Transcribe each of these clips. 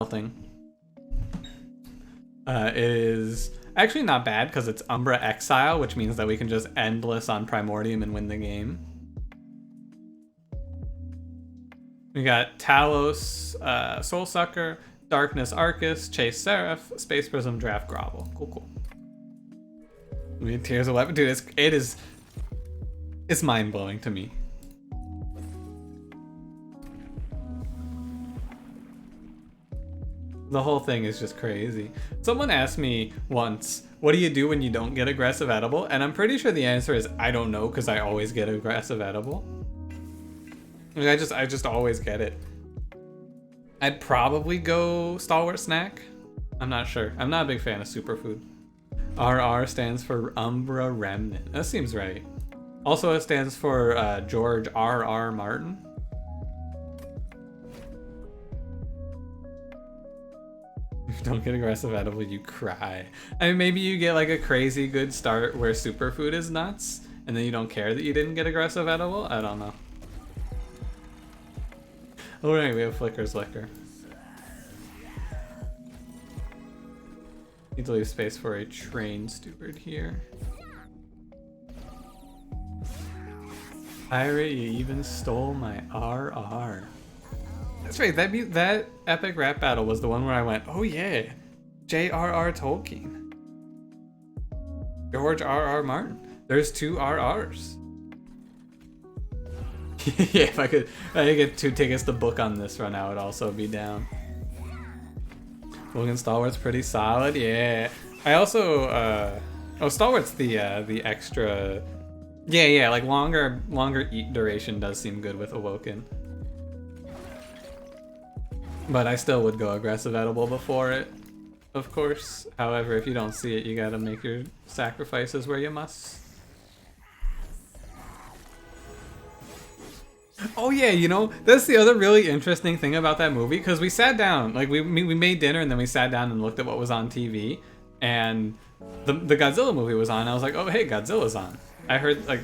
thing. It is actually not bad because it's Umbra Exile, which means that we can just endless on Primordium and win the game. We got Talos, Soulsucker, Darkness Arcus, Chase Seraph, Space Prism, Draft Grovel. Cool, cool. We have Tears of Weapon. Dude, it's mind-blowing to me. The whole thing is just crazy. Someone asked me once, what do you do when you don't get aggressive edible? And I'm pretty sure the answer is, I don't know, because I always get aggressive edible. Like, I just always get it. I'd probably go Stalwart Snack. I'm not sure. I'm not a big fan of Superfood. RR stands for Umbra Remnant. That seems right. Also, it stands for George R.R. Martin. If you don't get aggressive edible, you cry. I mean, maybe you get like a crazy good start where Superfood is nuts, and then you don't care that you didn't get aggressive edible? I don't know. Alright, we have Flicker's Liquor. Need to leave space for a Train Steward here. Pirate, you even stole my RR. That's right, that epic rap battle was the one where I went, oh yeah, J.R.R. Tolkien. George R.R. Martin. There's 2 RRs. Yeah, if I could get 2 tickets to book on this run, I would also be down. Logan Stalwart's pretty solid, yeah. I also, oh, Stalwart's the extra, yeah, like longer eat duration does seem good with Awoken. But I still would go aggressive edible before it, of course. However, if you don't see it, you gotta make your sacrifices where you must. Oh yeah, you know, that's the other really interesting thing about that movie, because we sat down, like we made dinner and then we sat down and looked at what was on TV, and the Godzilla movie was on. I was like, oh hey, Godzilla's on. I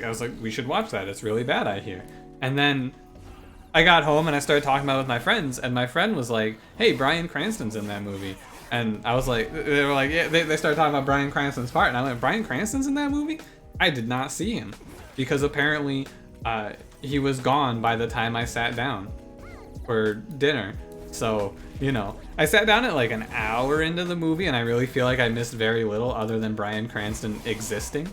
was like, we should watch that. It's really bad, I hear. And then I got home and I started talking about it with my friends, and my friend was like, hey, Bryan Cranston's in that movie. And I was like, they were like, yeah, they started talking about Bryan Cranston's part, and I went, Bryan Cranston's in that movie? I did not see him, because apparently he was gone by the time I sat down for dinner. So, you know, I sat down at like an hour into the movie, and I really feel like I missed very little other than Bryan Cranston existing.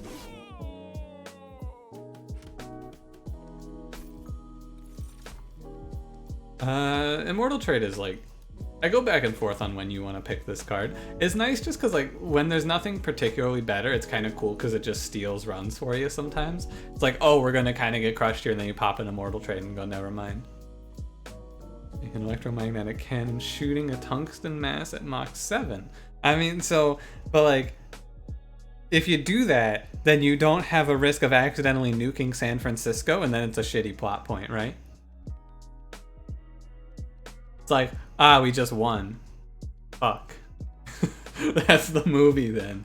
Immortal Trade is like, I go back and forth on when you want to pick this card. It's nice just because like when there's nothing particularly better, it's kind of cool because it just steals runs for you sometimes. It's like, oh, we're gonna kind of get crushed here, and then you pop an Immortal Trade and go, never mind. An electromagnetic cannon shooting a tungsten mass at Mach 7. I mean, so, but like, if you do that, then you don't have a risk of accidentally nuking San Francisco, and then it's a shitty plot point, right? It's like, we just won. Fuck. That's the movie then.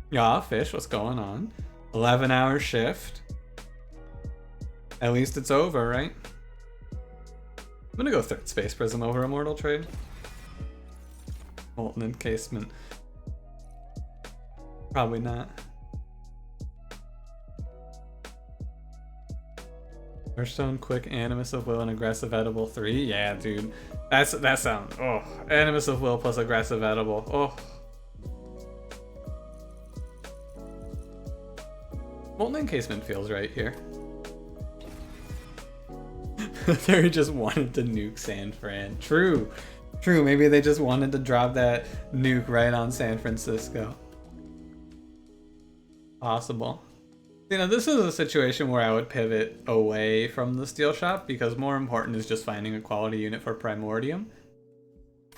Yeah, fish, what's going on? 11-hour shift. At least it's over, right? I'm gonna go third Space Prism over Immortal Trade. Molten Encasement. Probably not. Hearthstone, Quick, Animus of Will, and Aggressive Edible 3. Yeah, dude. That sounds... Oh. Animus of Will plus Aggressive Edible. Oh. Molten Encasement feels right here. They just wanted to nuke San Fran. True. True, maybe they just wanted to drop that nuke right on San Francisco. Possible. You know, this is a situation where I would pivot away from the Steel Shop, because more important is just finding a quality unit for Primordium.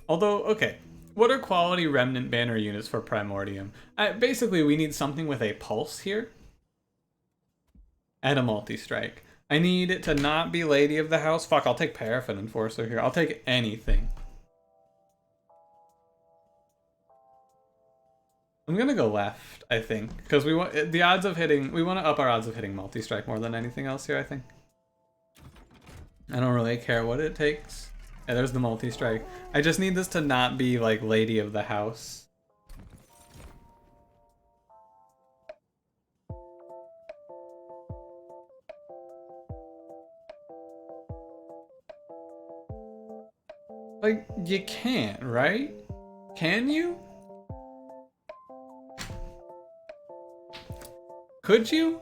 Although, okay, what are quality Remnant Banner units for Primordium? Basically, we need something with a pulse here and a multi-strike. I need it to not be Lady of the House. Fuck, I'll take Paraffin Enforcer here. I'll take anything. I'm gonna go left, I think, because we want the odds of hitting. We want to up our odds of hitting multi-strike more than anything else here, I think. I don't really care what it takes. Yeah, there's the multi-strike. I just need this to not be like Lady of the House. Like, you can't, right? Can you? Could you?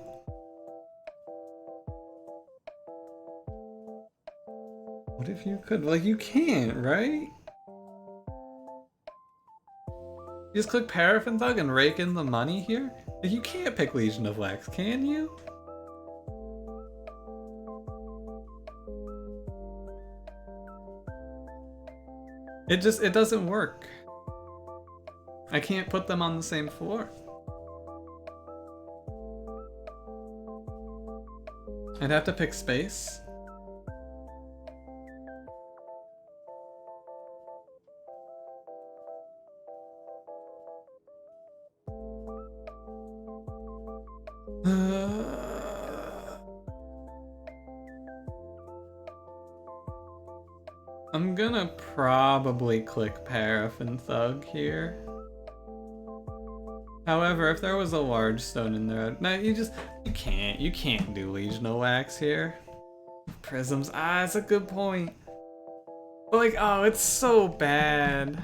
What if you could? Like, you can't, right? You just click Paraffin Thug and rake in the money here? Like, you can't pick Legion of Wax, can you? It doesn't work. I can't put them on the same floor. I'd have to pick space. I'm gonna probably click Paraffin Thug here. However, if there was a large stone in there, no, you can't do Legion of Wax here. Prisms, that's a good point. But like, oh, it's so bad.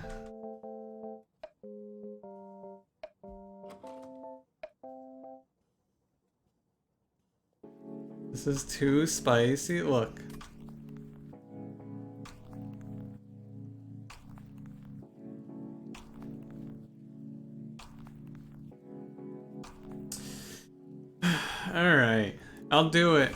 This is too spicy, look. Alright, I'll do it.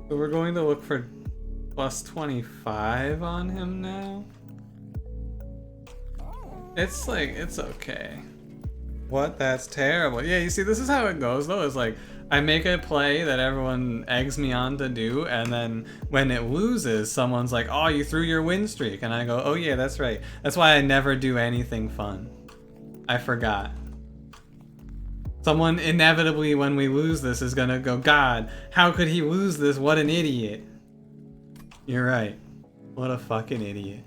So we're going to look for plus 25 on him now. It's like, it's okay. What? That's terrible. Yeah, you see, this is how it goes though. It's like, I make a play that everyone eggs me on to do, and then when it loses, someone's like, oh, you threw your win streak. And I go, oh yeah, that's right. That's why I never do anything fun. I forgot. Someone inevitably, when we lose this, is gonna go, God, how could he lose this? What an idiot. You're right. What a fucking idiot.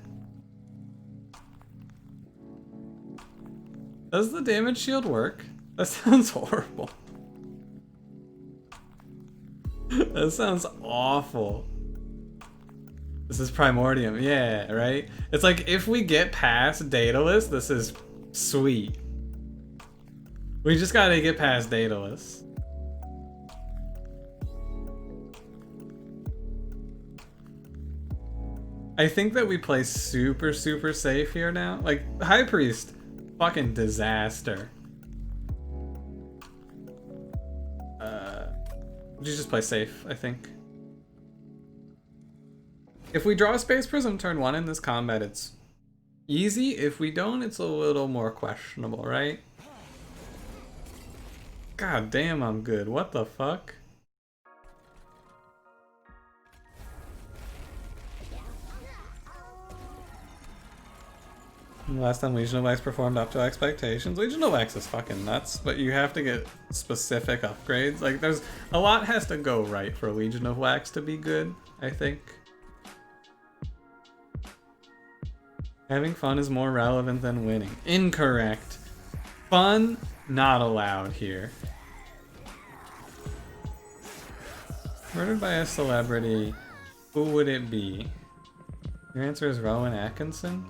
Does the damage shield work? That sounds horrible. That sounds awful. This is Primordium. Yeah, right? It's like, if we get past Daedalus, this is sweet. We just gotta get past Daedalus. I think that we play super, super safe here now. Like, High Priest, fucking disaster. You just play safe, I think. If we draw a Space Prism turn 1 in this combat, it's easy. If we don't, it's a little more questionable, right? God damn, I'm good. What the fuck? Last time Legion of Wax performed up to expectations. Legion of Wax is fucking nuts, but you have to get specific upgrades. Like, there's a lot has to go right for Legion of Wax to be good, I think. Having fun is more relevant than winning. Incorrect. Fun, not allowed here. Murdered by a celebrity, who would it be? Your answer is Rowan Atkinson?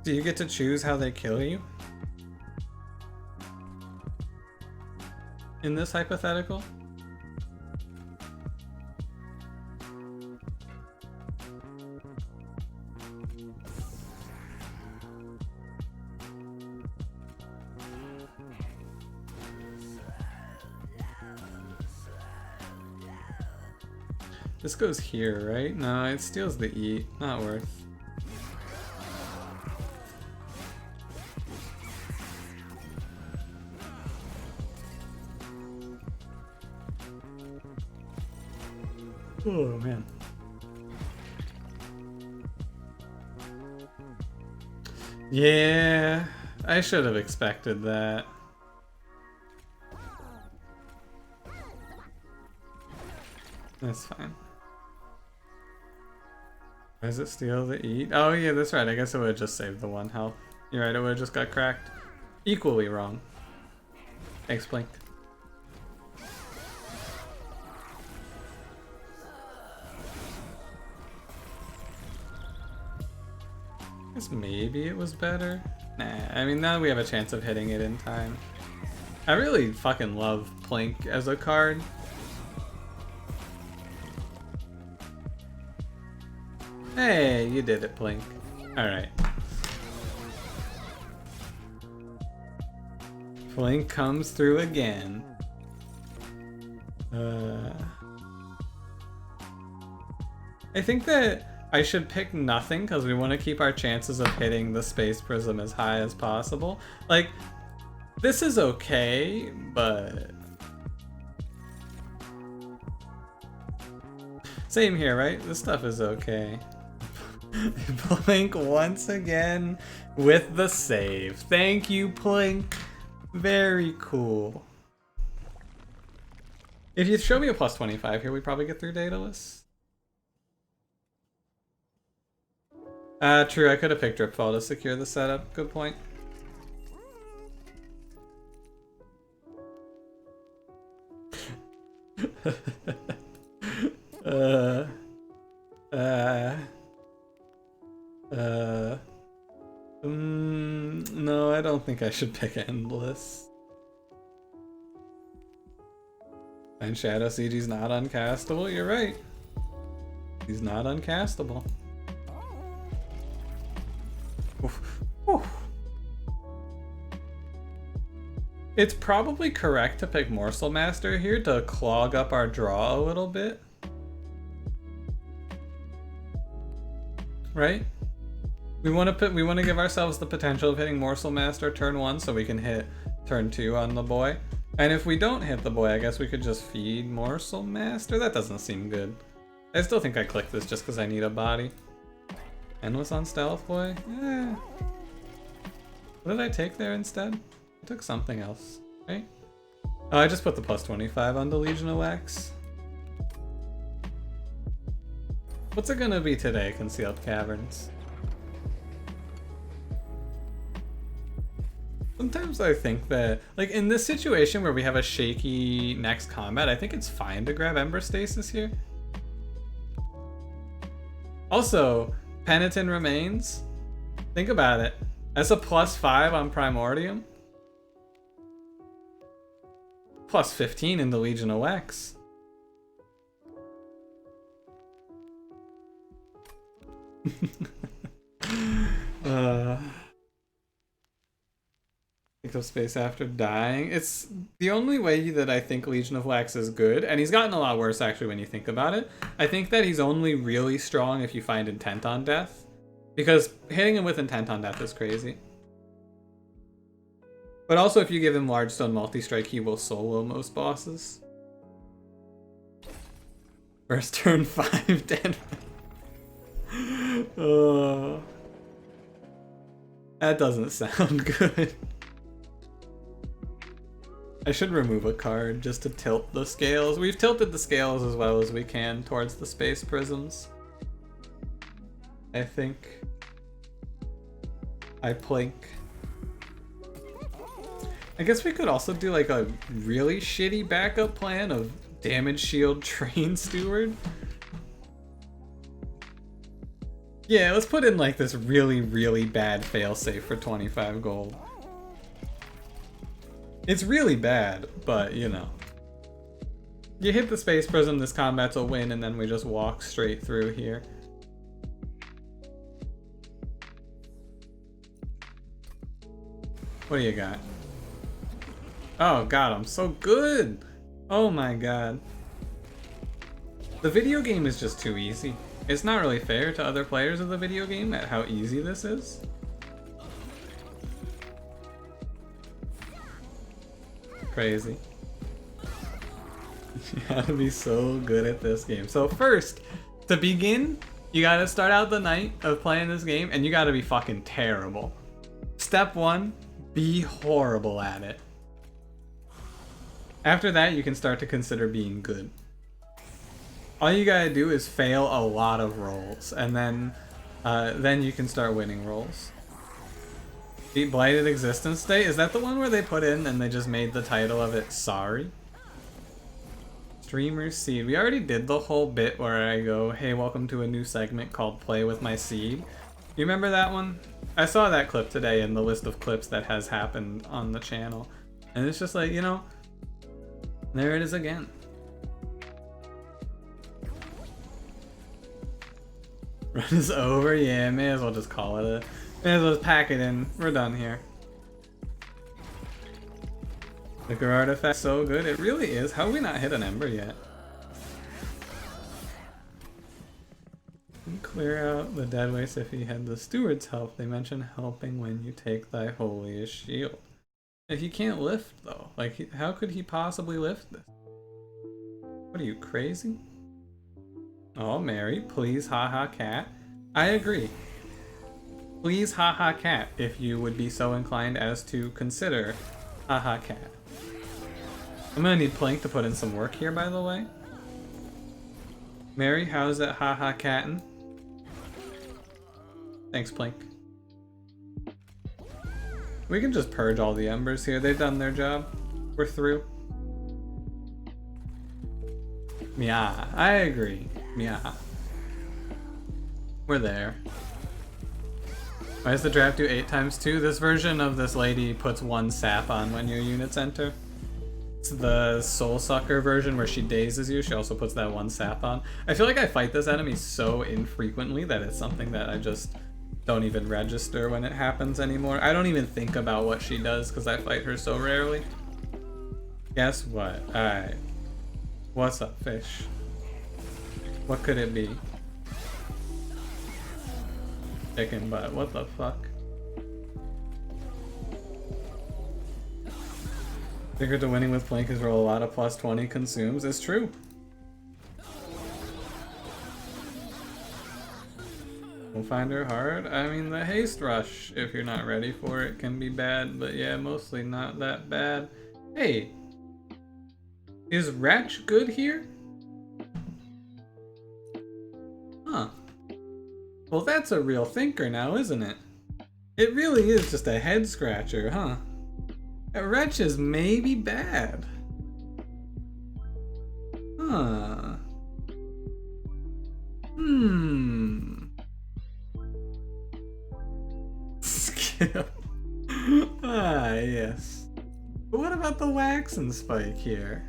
Do you get to choose how they kill you? In this hypothetical? This goes here, right? No, it steals the E. Not worth. Oh man. Yeah, I should have expected that. That's fine. Does it steal the eat? Oh yeah, that's right. I guess it would have just saved the 1 health. You're right, it would have just got cracked. Equally wrong. Thanks, Blink. I guess maybe it was better. Nah, I mean now we have a chance of hitting it in time. I really fucking love Plink as a card. Hey, you did it, Plink. Alright. Plink comes through again. I think that I should pick nothing because we want to keep our chances of hitting the Space Prism as high as possible. Like, this is okay, but... Same here, right? This stuff is okay. Plink once again with the save. Thank you, Plink. Very cool. If you show me a plus 25 here, we probably get through Daedalus. True, I could have picked Dripfall to secure the setup. Good point. No, I don't think I should pick Endless. And Shadow Siege's not uncastable, you're right. He's not uncastable. Oof. Oof. It's probably correct to pick Morsel Master here to clog up our draw a little bit. Right? We want to give ourselves the potential of hitting Morsel Master turn 1 so we can hit turn 2 on the boy. And if we don't hit the boy, I guess we could just feed Morsel Master? That doesn't seem good. I still think I clicked this just because I need a body. Endless on Stealth Boy? Yeah. What did I take there instead? I took something else, right? Oh, I just put the plus 25 on the Legion of Wax. What's it gonna be today, Concealed Caverns? Sometimes I think that, like, in this situation where we have a shaky next combat, I think it's fine to grab Ember Stasis here. Also, Penitent Remains. Think about it. That's a plus 5 on Primordium. Plus 15 in the Legion of Wax. Think of space after dying. It's the only way that I think Legion of Wax is good, and he's gotten a lot worse actually when you think about it. I think that he's only really strong if you find Intent on Death, because hitting him with Intent on Death is crazy. But also if you give him Large Stone Multi-Strike, he will solo most bosses. First turn 5 dead. That doesn't sound good. I should remove a card just to tilt the scales. We've tilted the scales as well as we can towards the Space Prisms. I think. I Plink. I guess we could also do like a really shitty backup plan of Damage Shield Train Steward. Yeah, let's put in like this really, really bad failsafe for 25 gold. It's really bad, but you know. You hit the Space Prism, this combat's a win, and then we just walk straight through here. What do you got? Oh god, I'm so good! Oh my god. The video game is just too easy. It's not really fair to other players of the video game at how easy this is. Crazy. You gotta be so good at this game. So first, to begin, you gotta start out the night of playing this game and you gotta be fucking terrible. step one, be horrible at it. After that, you can start to consider being good. All you gotta do is fail a lot of rolls, and then you can start winning rolls. Beat Blighted Existence State? Is that the one where they put in and they just made the title of it Sorry? Streamer Seed. We already did the whole bit where I go, hey, welcome to a new segment called Play With My Seed. You remember that one? I saw that clip today in the list of clips that has happened on the channel. And it's just like, you know, there it is again. Run is over? Yeah, may as well just call it a... May as well just pack it in. We're done here. Liquor artifact, so good. It really is. How have we not hit an Ember yet? Clear out the dead waste if he had the steward's help. They mention helping when you take thy holiest shield. If he can't lift though, like how could he possibly lift this? What are you, crazy? Oh, Mary, please haha cat. I agree. Please haha cat if you would be so inclined as to consider haha cat. I'm gonna need Plank to put in some work here, by the way. Mary, how's that haha cattin'? Thanks, Plank. We can just purge all the embers here. They've done their job. We're through. Yeah, I agree. Yeah. We're there. Why does the draft do 8 times 2? This version of this lady puts 1 sap on when your units enter. It's the Soul Sucker version where she dazes you. She also puts that 1 sap on. I feel like I fight this enemy so infrequently that it's something that I just don't even register when it happens anymore. I don't even think about what she does because I fight her so rarely. Guess what? Alright. What's up, fish? What could it be? Chicken butt. What the fuck? Secret to winning with Plank is roll a lot of plus 20 consumes. It's true. We'll find her hard. I mean, the haste rush, if you're not ready for it, can be bad, but yeah, mostly not that bad. Hey, is Wretch good here? Huh. Well, that's a real thinker now, isn't it? It really is just a head scratcher, huh? That Wretch is maybe bad. Huh. Skip. Ah, yes. But what about the Waxen Spike here?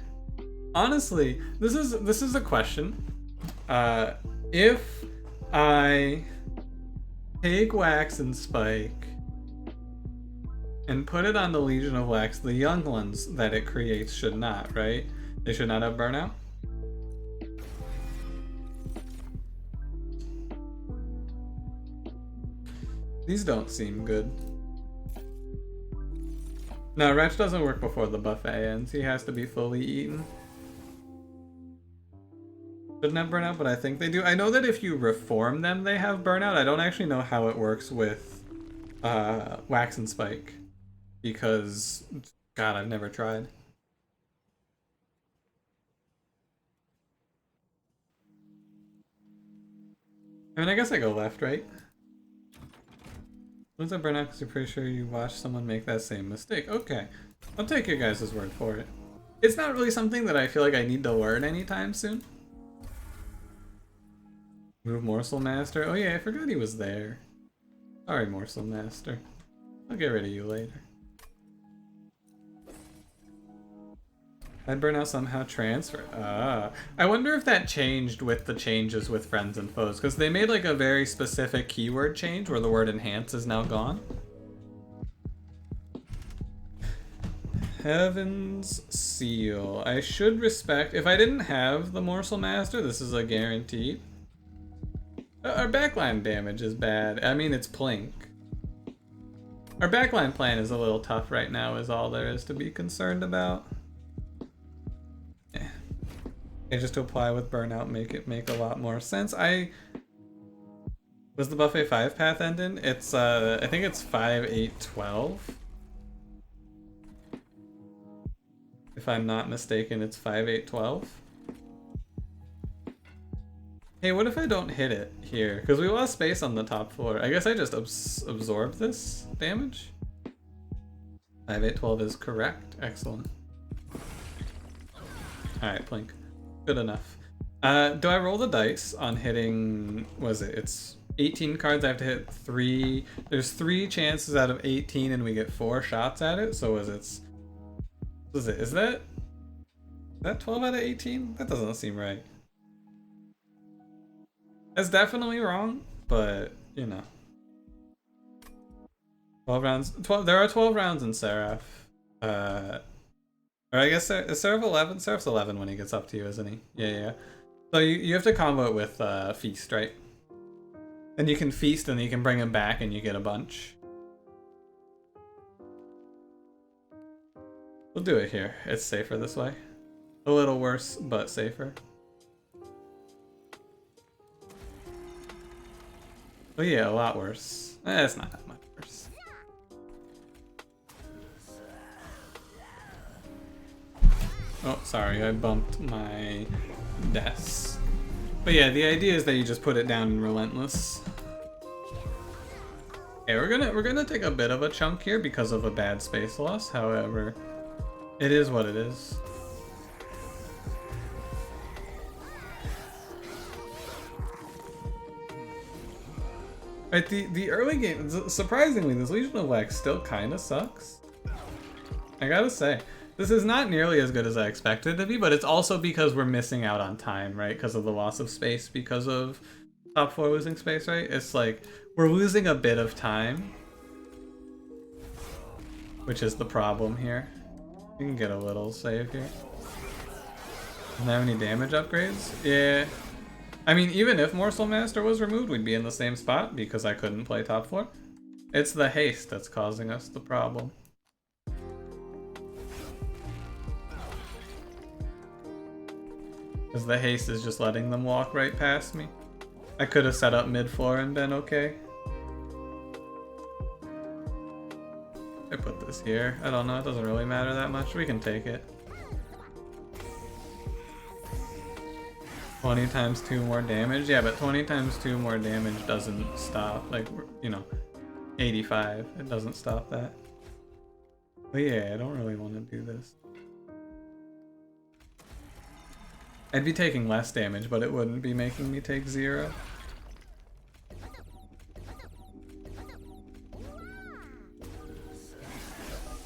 Honestly, this is a question. If I take Waxen Spike and put it on the Legion of Wax, the young ones that it creates should not, right? They should not have burnout? These don't seem good. No, Wretch doesn't work before the buffet ends. He has to be fully eaten. Shouldn't have burnout, but I think they do. I know that if you reform them, they have burnout. I don't actually know how it works with Waxen Spike. Because, God, I've never tried. I mean, I guess I go left, right? Once I burn out because you're pretty sure you watched someone make that same mistake. Okay, I'll take your guys' word for it. It's not really something that I feel like I need to learn anytime soon. Move Morsel Master. Oh yeah, I forgot he was there. Sorry, Morsel Master. I'll get rid of you later. I'd burnout somehow transferred. Ah. I wonder if that changed with the changes with friends and foes, because they made like a very specific keyword change where the word enhance is now gone. Heaven's Seal. I should respect, if I didn't have the Morsel Master, this is a guaranteed. Our backline damage is bad. I mean, it's Plink. Our backline plan is a little tough right now is all there is to be concerned about. Just to apply with burnout make a lot more sense. Was the buffet 5 path ending? It's I think it's 5, 8, 12. If I'm not mistaken, it's 5, 8, 12. Hey, what if I don't hit it here? Because we lost space on the top floor. I guess I just absorb this damage. 5, 8, 12 is correct. Excellent. Alright, Plink. Good enough. Do I roll the dice on hitting... Was it? It's 18 cards. I have to hit 3. There's 3 chances out of 18 and we get 4 shots at it. So is that 12 out of 18? That doesn't seem right. That's definitely wrong, but you know. 12 rounds. There are 12 rounds in Seraph. Or I guess is Seraph 11? Seraph's 11 when he gets up to you, isn't he? Yeah. So you have to combo it with Feast, right? And you can Feast and you can bring him back and you get a bunch. We'll do it here. It's safer this way. A little worse, but safer. Oh yeah, a lot worse. It's not that much worse. Oh, sorry, I bumped my desk. But yeah, the idea is that you just put it down in Relentless. Okay, we're gonna take a bit of a chunk here because of a bad space loss. However, it is what it is. Right, the early game, surprisingly, this Legion of Wax still kind of sucks. I gotta say, this is not nearly as good as I expected it to be, but it's also because we're missing out on time, right? Because of the loss of space, because of top 4 losing space, right? It's like, we're losing a bit of time, which is the problem here. You can get a little save here. Doesn't have any damage upgrades? Yeah. I mean, even if Morsel Master was removed, we'd be in the same spot because I couldn't play top 4. It's the haste that's causing us the problem. Because the haste is just letting them walk right past me. I could have set up mid-floor and been okay. I put this here. I don't know, it doesn't really matter that much. We can take it. 20 times 2 more damage? Yeah, but 20 times 2 more damage doesn't stop. Like, you know, 85. It doesn't stop that. But yeah, I don't really want to do this. I'd be taking less damage, but it wouldn't be making me take 0.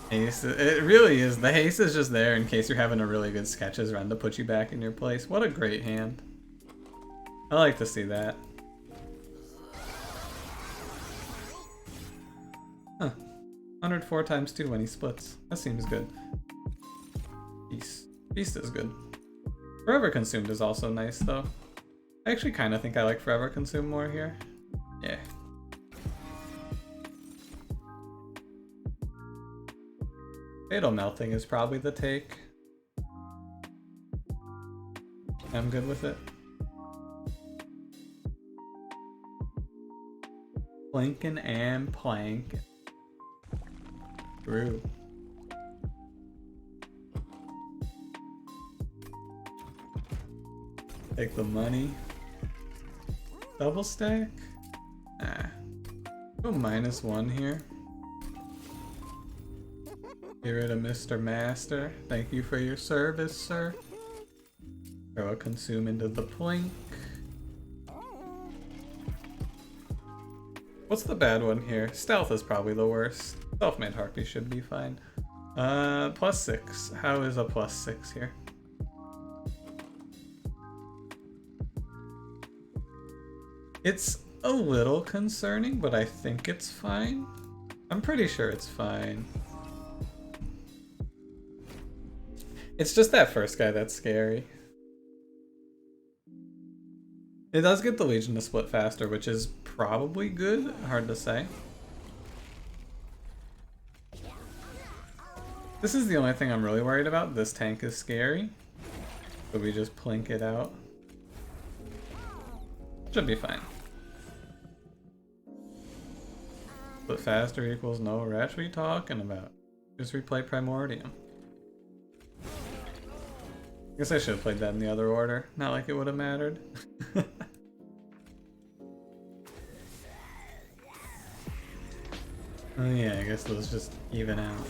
Haste, it really is. The haste is just there in case you're having a really good sketches run to put you back in your place. What a great hand. I like to see that. Huh. 104 times 2 when he splits. That seems good. Feast. Feast is good. Forever Consumed is also nice though. I actually kind of think I like Forever Consumed more here. Yeah. Fatal Melting is probably the take. I'm good with it. Plankin' and plank. True. Take the money. Double stack? Nah. Go -1 here. Get rid of Mr. Master. Thank you for your service, sir. Throw a consume into the plink. What's the bad one here? Stealth is probably the worst. Self-made Harpy should be fine. +6. How is a +6 here? It's a little concerning, but I think it's fine. I'm pretty sure it's fine. It's just that first guy that's scary. It does get the Legion to split faster, which is probably good. Hard to say. This is the only thing I'm really worried about. This tank is scary. So we just plink it out. Should be fine. But faster equals no ratch. What are you talking about? Just replay Primordium. I guess I should have played that in the other order. Not like it would have mattered. Oh yeah, I guess those just even out.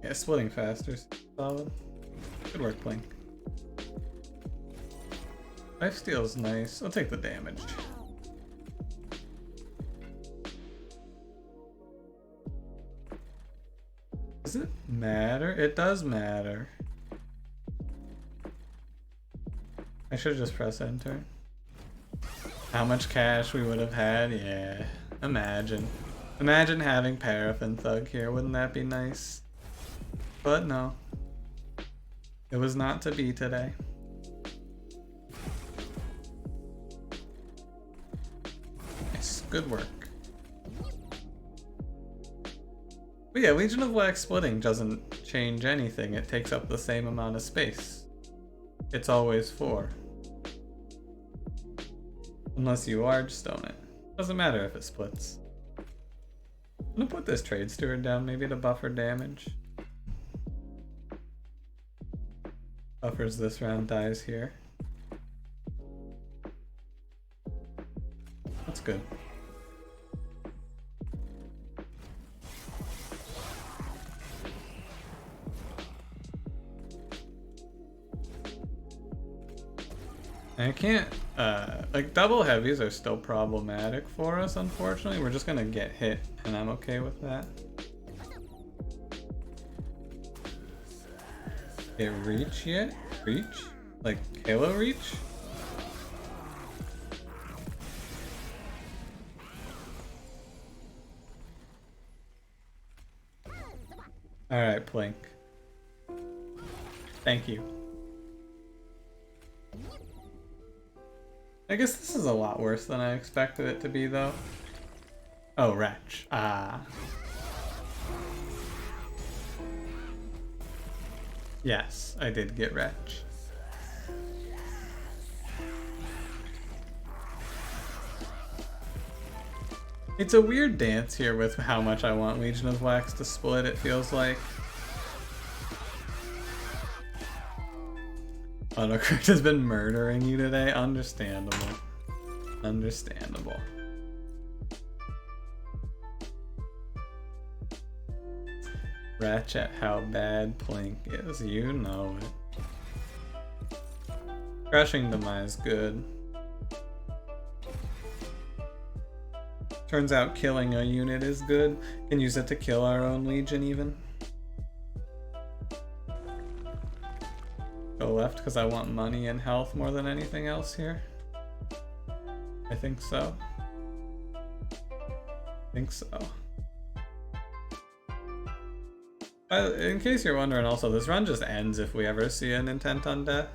Yeah, splitting faster's solid. Good work, Blink. Lifesteal's nice. I'll take the damage. Does it matter? It does matter. I should just press enter. How much cash we would have had? Yeah. Imagine. Imagine having Paraffin Thug here. Wouldn't that be nice? But no. It was not to be today. Nice. Good work. But yeah, Legion of Wax splitting doesn't change anything. It takes up the same amount of space. It's always 4. Unless you large stone it. Doesn't matter if it splits. I'm gonna put this Trade Steward down maybe to buffer damage. Buffers this round, dies here. That's good. I can't, like double heavies are still problematic for us, unfortunately. We're just gonna get hit, and I'm okay with that. Get reach yet? Reach? Like Halo reach? Alright, Plink. Thank you. I guess this is a lot worse than I expected it to be, though. Oh, Ratch. Ah. Yes, I did get Ratch. It's a weird dance here with how much I want Legion of Wax to split, it feels like. Autocorrect has been murdering you today. Understandable. Understandable. Ratchet, how bad Plink is. You know it. Crushing Demise, good. Turns out killing a unit is good. Can use it to kill our own Legion even. Go left because I want money and health more than anything else here. I think so. In case you're wondering also, this run just ends if we ever see an intent on death.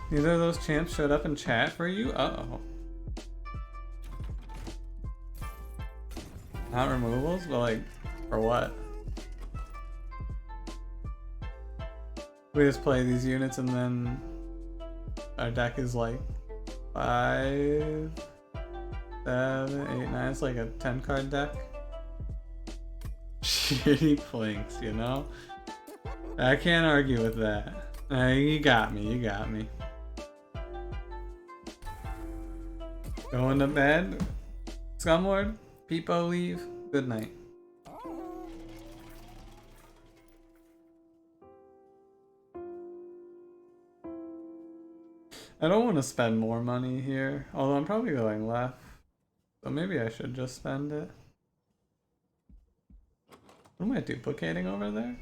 Neither of those champs showed up in chat for you? Uh-oh. Not removals? But like, for what? We just play these units and then our deck is like 5, 7, 8, 9. It's like a 10 card deck. Shitty Plinks, you know? I can't argue with that. You got me, you got me. Going to bed? Scumlord? Peepo leave? Good night. I don't want to spend more money here, although I'm probably going left. So maybe I should just spend it. What am I duplicating over there?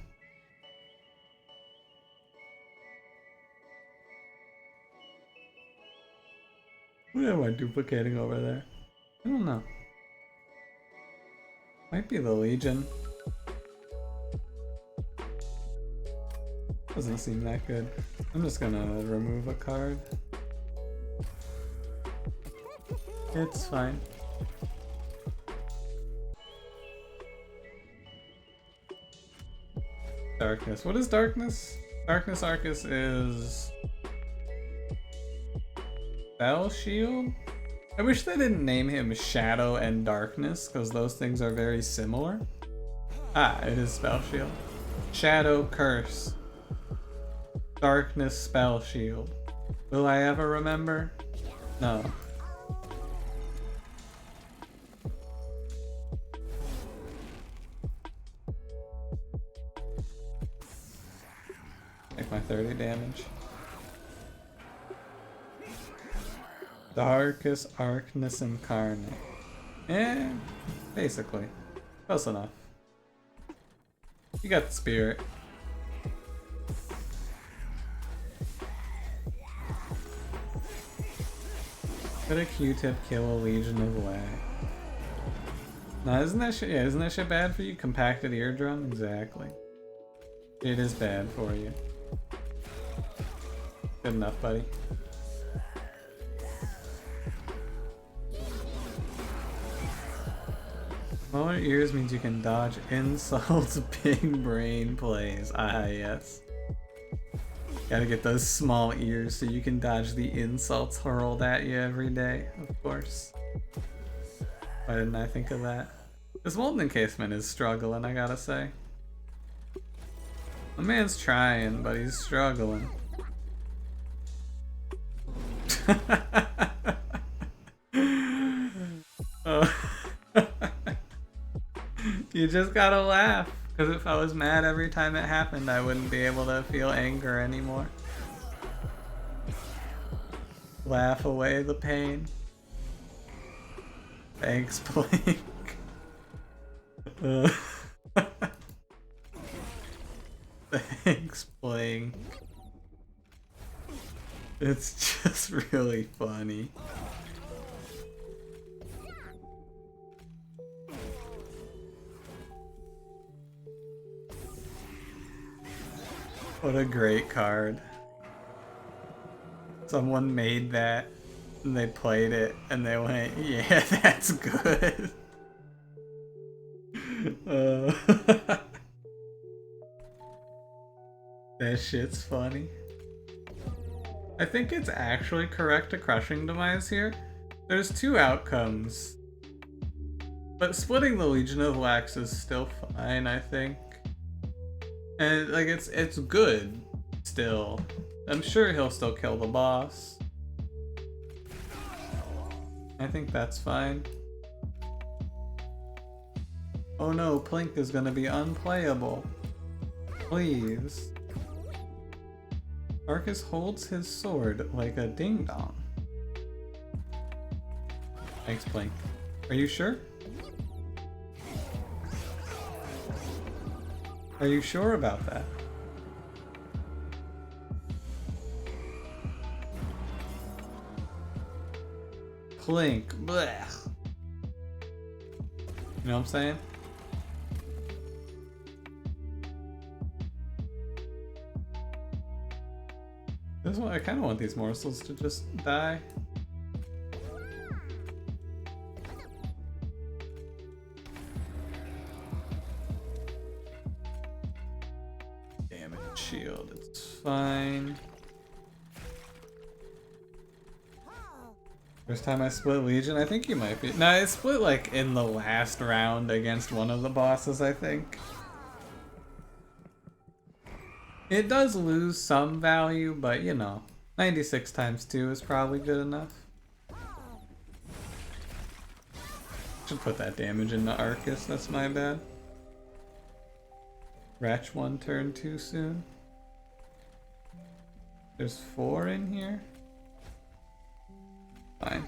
What am I duplicating over there? I don't know. Might be the Legion. Doesn't seem that good. I'm just gonna remove a card. It's fine. Darkness. What is darkness? Darkness Arcus is Spell Shield? I wish they didn't name him Shadow and Darkness, because those things are very similar. Ah, it is Spell Shield. Shadow Curse. Darkness Spell Shield. Will I ever remember? No. Take my 30 damage. Darkest Arcness Incarnate. Eh, basically. Close enough. You got the spirit. Could a Q-tip kill a legion of lag? Nah, isn't that shit? Yeah, isn't that shit bad for you? Compacted eardrum? Exactly. It is bad for you. Good enough, buddy. Smaller ears means you can dodge insults, big brain plays. Ah, yes. Gotta get those small ears so you can dodge the insults hurled at you every day, of course. Why didn't I think of that? This Molten Encasement is struggling, I gotta say. The man's trying, but he's struggling. Oh. You just gotta laugh, because if I was mad every time it happened, I wouldn't be able to feel anger anymore. Laugh away the pain. Thanks, Blink. Thanks, Blink. It's just really funny. What a great card. Someone made that and they played it and they went, yeah, that's good. That shit's funny. I think it's actually correct to Crushing Demise here. There's two outcomes. But splitting the Legion of Wax is still fine, I think. And like it's good still. I'm sure he'll still kill the boss. I think that's fine. Oh no, Plink is gonna be unplayable. Please. Arcus holds his sword like a ding-dong. Thanks, Plink. Are you sure? Are you sure about that? Plink, blech. You know what I'm saying? This one, I kind of want these morsels to just die. Damage shield, it's fine. First time I split Legion, I think you might be. No, I split like in the last round against one of the bosses, I think. It does lose some value, but you know, 96 times 2 is probably good enough. Should put that damage into Arcus, that's my bad. Ratch 1 turn too soon. There's 4 in here. Fine.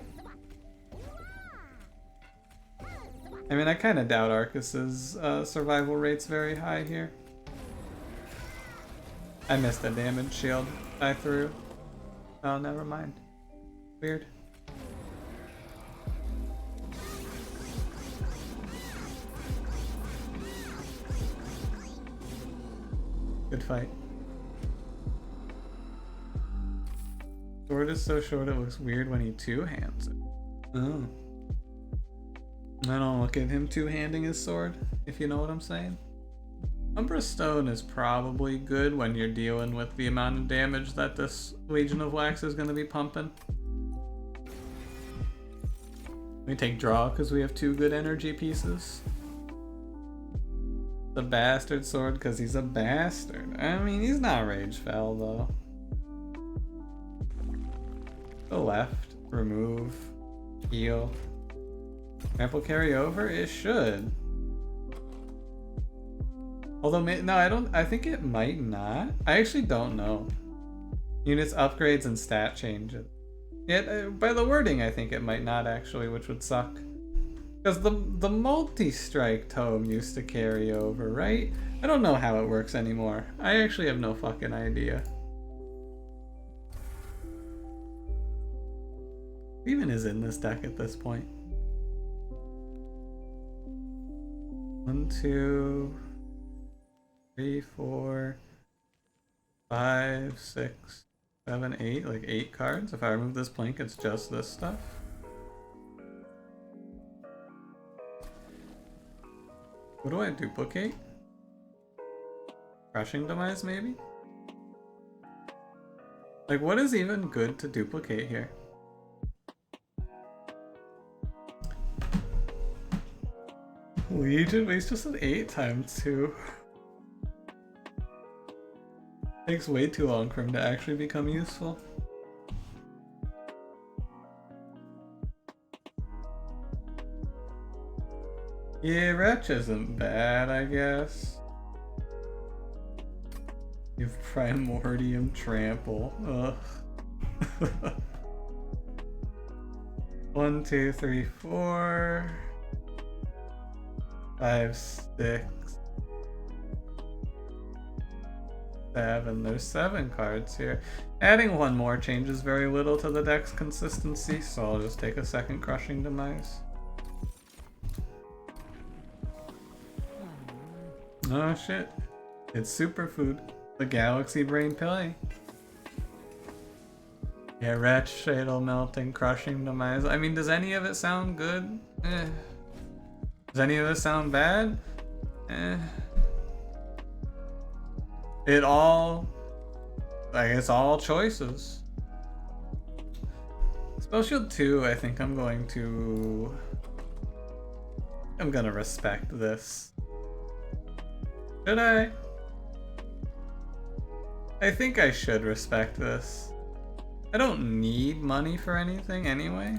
I mean, I kind of doubt Arcus's survival rate's very high here. I missed a damage shield I threw. Oh, never mind. Weird. Good fight. Sword is so short it looks weird when he two-hands it. Oh. I don't look at him two-handing his sword, if you know what I'm saying. Umbra Stone is probably good when you're dealing with the amount of damage that this Legion of Wax is going to be pumping. We take draw because we have 2 good energy pieces. The bastard sword because he's a bastard. I mean, he's not Rage Fell though. The left, remove, heal. Trample carry over? It should. Although, no, I think it might not. I actually don't know. Units, upgrades, and stat changes. Yet, by the wording, I think it might not actually, which would suck. Because the multi-strike tome used to carry over, right? I don't know how it works anymore. I actually have no fucking idea. Who even is in this deck at this point? 1, 2, 3, 4, 5, 6, 7, 8. Like 8 cards. If I remove this plink, it's just this stuff. What do I duplicate? Crushing Demise, maybe? Like, what is even good to duplicate here? Legion wastes just an 8 times 2. Takes way too long for him to actually become useful. Yeah, Wretch isn't bad, I guess. You've Primordium Trample. Ugh. 1, 2, 3, 4, 5, 6, 7. There's 7 cards here. Adding 1 more changes very little to the deck's consistency, so I'll just take a second Crushing Demise. Oh shit. It's superfood. The Galaxy Brain Pilly. Yeah, Wretch, Fatal Melting, Crushing Demise. I mean, does any of it sound good? Eh. Does any of it sound bad? Eh. It all... like, it's all choices. Spell Shield 2, I think I'm gonna respect this. Should I? I think I should respect this. I don't need money for anything anyway.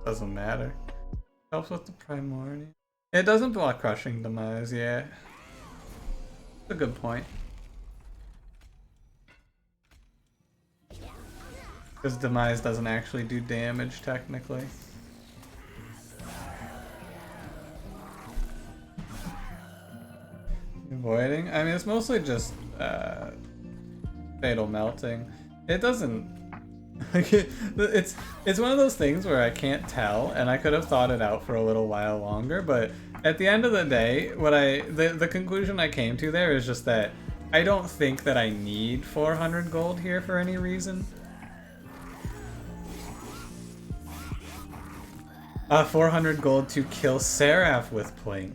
Doesn't matter. Helps with the Primordium. It doesn't block Crushing Demise, yeah. That's a good point. Because Demise doesn't actually do damage, technically. Avoiding? I mean, it's mostly just Fatal Melting. It doesn't... it's one of those things where I can't tell, and I could have thought it out for a little while longer, but at the end of the day, the conclusion I came to there is just that I don't think that I need 400 gold here for any reason. 400 gold to kill Seraph with Plink.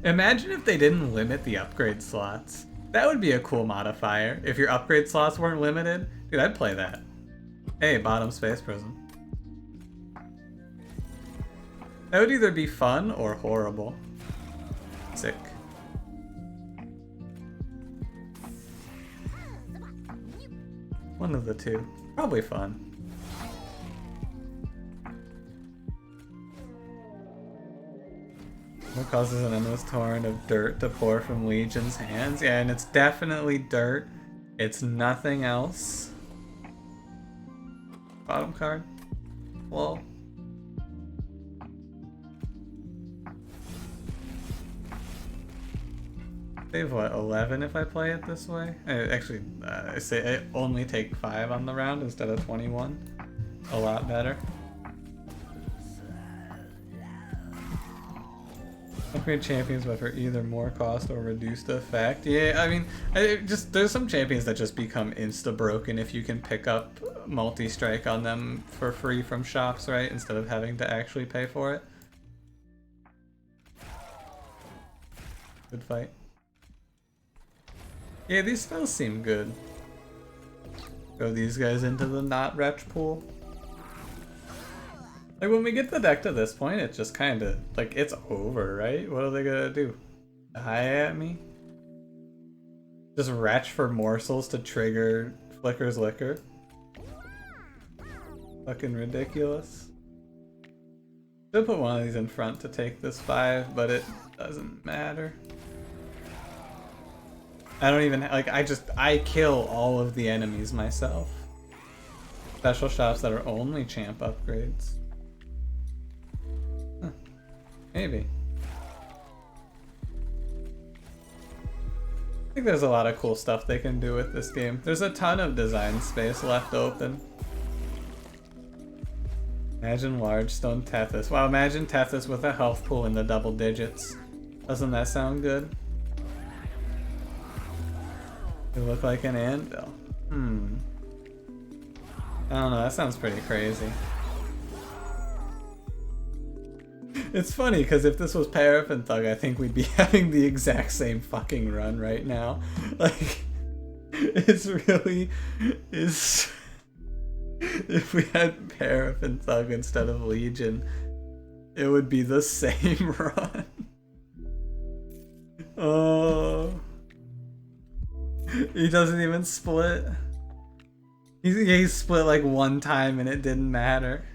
Imagine if they didn't limit the upgrade slots. That would be a cool modifier. If your upgrade slots weren't limited, dude, I'd play that. Hey, bottom space prison. That would either be fun or horrible. Sick. One of the two. Probably fun. What causes an endless torrent of dirt to pour from Legion's hands? Yeah, and it's definitely dirt. It's nothing else. Bottom card. Whoa. Save what, 11 if I play it this way? Actually, I say I only take 5 on the round instead of 21. A lot better. Upgrade champions but for either more cost or reduced effect. Yeah, I mean, there's some champions that just become insta-broken if you can pick up multi-strike on them for free from shops, right? Instead of having to actually pay for it. Good fight. Yeah, these spells seem good. Throw these guys into the not wretch pool. Like when we get the deck to this point, it's just kind of like it's over, right? What are they gonna do? Die at me? Just retch for morsels to trigger Flicker's Liquor? Fucking ridiculous. Should put one of these in front to take this 5, but it doesn't matter. I don't even like. I kill all of the enemies myself. Special shops that are only champ upgrades. Huh. Maybe. I think there's a lot of cool stuff they can do with this game. There's a ton of design space left open. Imagine large stone Tethys. Wow, imagine Tethys with a health pool in the double digits. Doesn't that sound good? You look like an anvil. I don't know, that sounds pretty crazy. It's funny, because if this was Paraffin Thug, I think we'd be having the exact same fucking run right now. Like, it's really... is. If we had Paraffin Thug instead of Legion, it would be the same run. Oh... He doesn't even split. He split like one time and it didn't matter.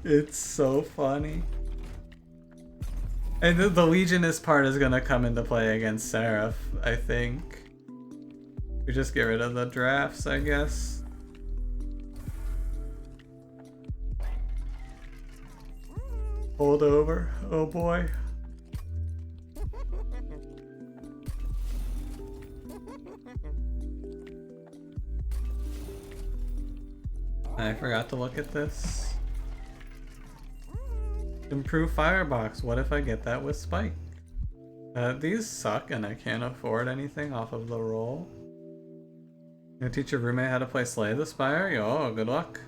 It's so funny. And the Legionist part is gonna come into play against Seraph, I think. We just get rid of the drafts, I guess. Hold over. Oh boy. I forgot to look at this. Improve Firebox. What if I get that with Spike? These suck and I can't afford anything off of the roll. You teach your roommate how to play Slay the Spire? Yo, good luck.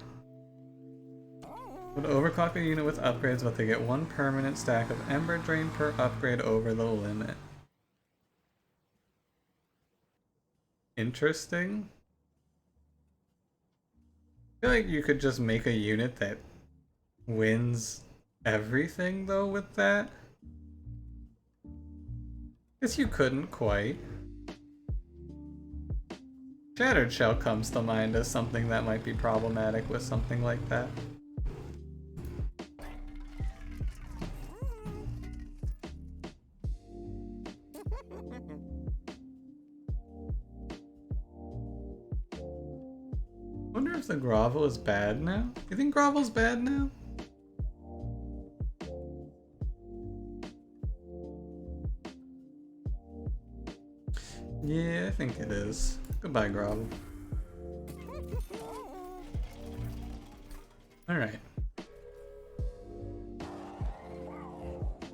Would overclock a unit with upgrades, but they get 1 permanent stack of Ember Drain per upgrade over the limit. Interesting. I feel like you could just make a unit that wins everything though with that. Guess you couldn't quite. Shattered Shell comes to mind as something that might be problematic with something like that. Wonder if the Grovel is bad now? You think Grovel's bad now? Yeah, I think it is. Goodbye, Grovel. Alright.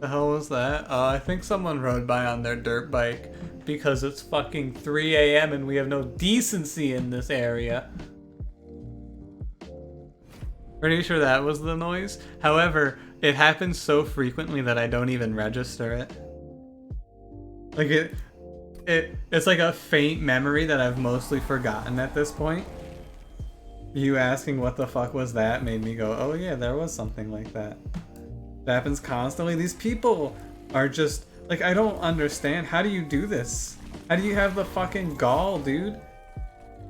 The hell was that? I think someone rode by on their dirt bike because it's fucking 3 AM and we have no decency in this area. Pretty sure that was the noise. However, it happens so frequently that I don't even register it. Like it's like a faint memory that I've mostly forgotten at this point. You asking what the fuck was that made me go, oh yeah, there was something like that. It happens constantly. These people are just, like, I don't understand. How do you do this? How do you have the fucking gall, dude?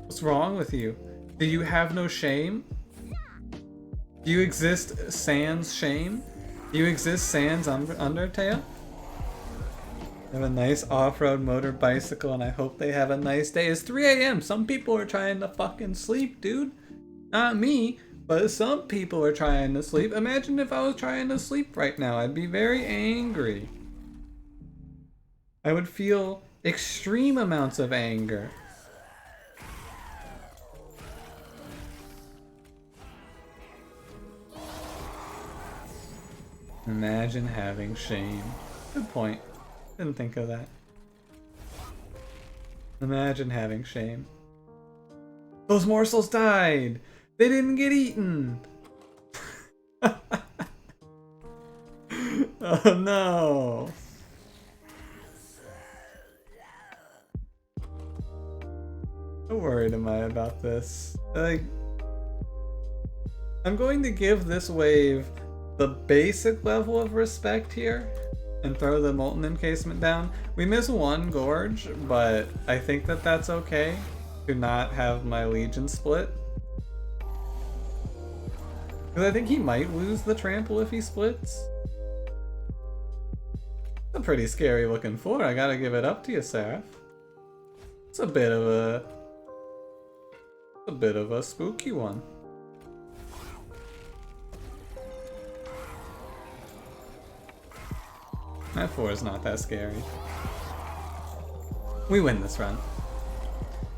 What's wrong with you? Do you have no shame? Do you exist sans shame? Do you exist sans Undertale? I have a nice off-road motor bicycle and I hope they have a nice day. It's 3 AM. Some people are trying to fucking sleep, dude. Not me, but some people are trying to sleep. Imagine if I was trying to sleep right now. I'd be very angry. I would feel extreme amounts of anger. Imagine having shame. Good point. Didn't think of that. Imagine having shame. Those morsels died! They didn't get eaten! Oh no! How worried am I about this? Like, I'm going to give this wave the basic level of respect here and throw the Molten Encasement down. We miss one Gorge, but I think that that's okay to not have my Legion split. Because I think he might lose the Trample if he splits. It's a pretty scary looking floor, I gotta give it up to you, Seraph. It's a bit of a spooky one. That 4 is not that scary. We win this run.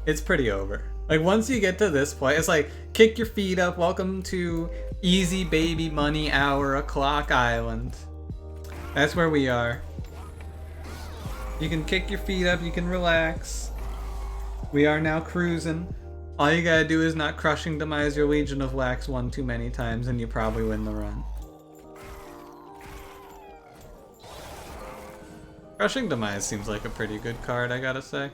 It's pretty over. Like, once you get to this point, it's like, kick your feet up, welcome to easy baby money hour o'clock island. That's where we are. You can kick your feet up, you can relax. We are now cruising. All you gotta do is not crushing demise your Legion of Wax one too many times and you probably win the run. Crushing Demise seems like a pretty good card, I gotta say.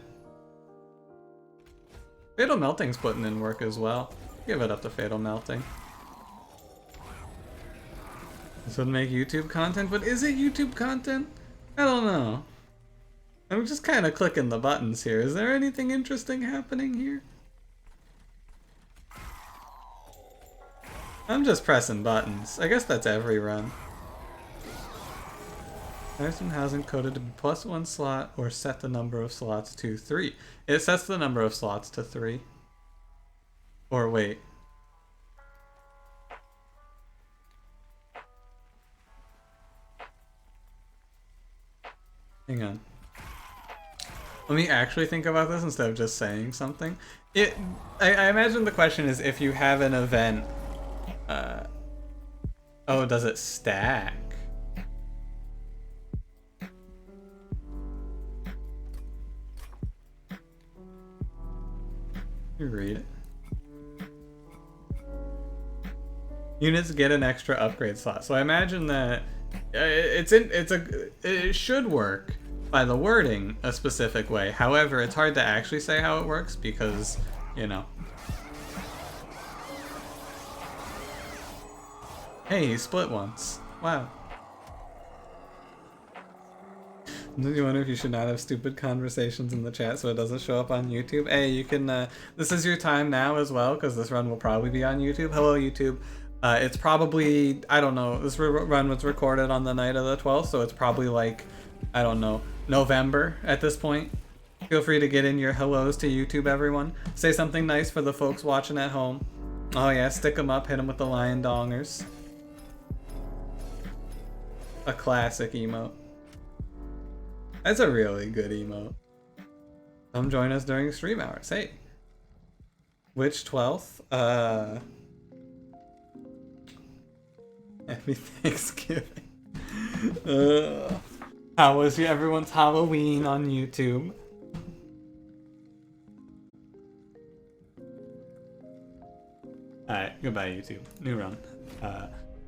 Fatal Melting's putting in work as well. Give it up to Fatal Melting. This would make YouTube content, but is it YouTube content? I don't know. I'm just kind of clicking the buttons here. Is there anything interesting happening here? I'm just pressing buttons. I guess that's every run. Harrison housing coded to be +1 slot or set the number of slots to 3. It sets the number of slots to 3. Or wait. Hang on. Let me actually think about this instead of just saying something. I imagine the question is if you have an event. Oh, does it stack? You read it. Units get an extra upgrade slot. So I imagine that it should work by the wording a specific way. However, it's hard to actually say how it works because, you know. Hey, he split once. Wow. Do you wonder if you should not have stupid conversations in the chat so it doesn't show up on YouTube? Hey, you can, this is your time now as well, because this run will probably be on YouTube. Hello, YouTube. It's probably, I don't know, this run was recorded on the night of the 12th, so it's probably like, I don't know, November at this point. Feel free to get in your hellos to YouTube, everyone. Say something nice for the folks watching at home. Oh yeah, stick them up, hit them with the lion dongers. A classic emote. That's a really good emote. Come join us during stream hours. Hey. Which 12th? Happy Thanksgiving. How was everyone's Halloween on YouTube? Alright, goodbye YouTube. New run.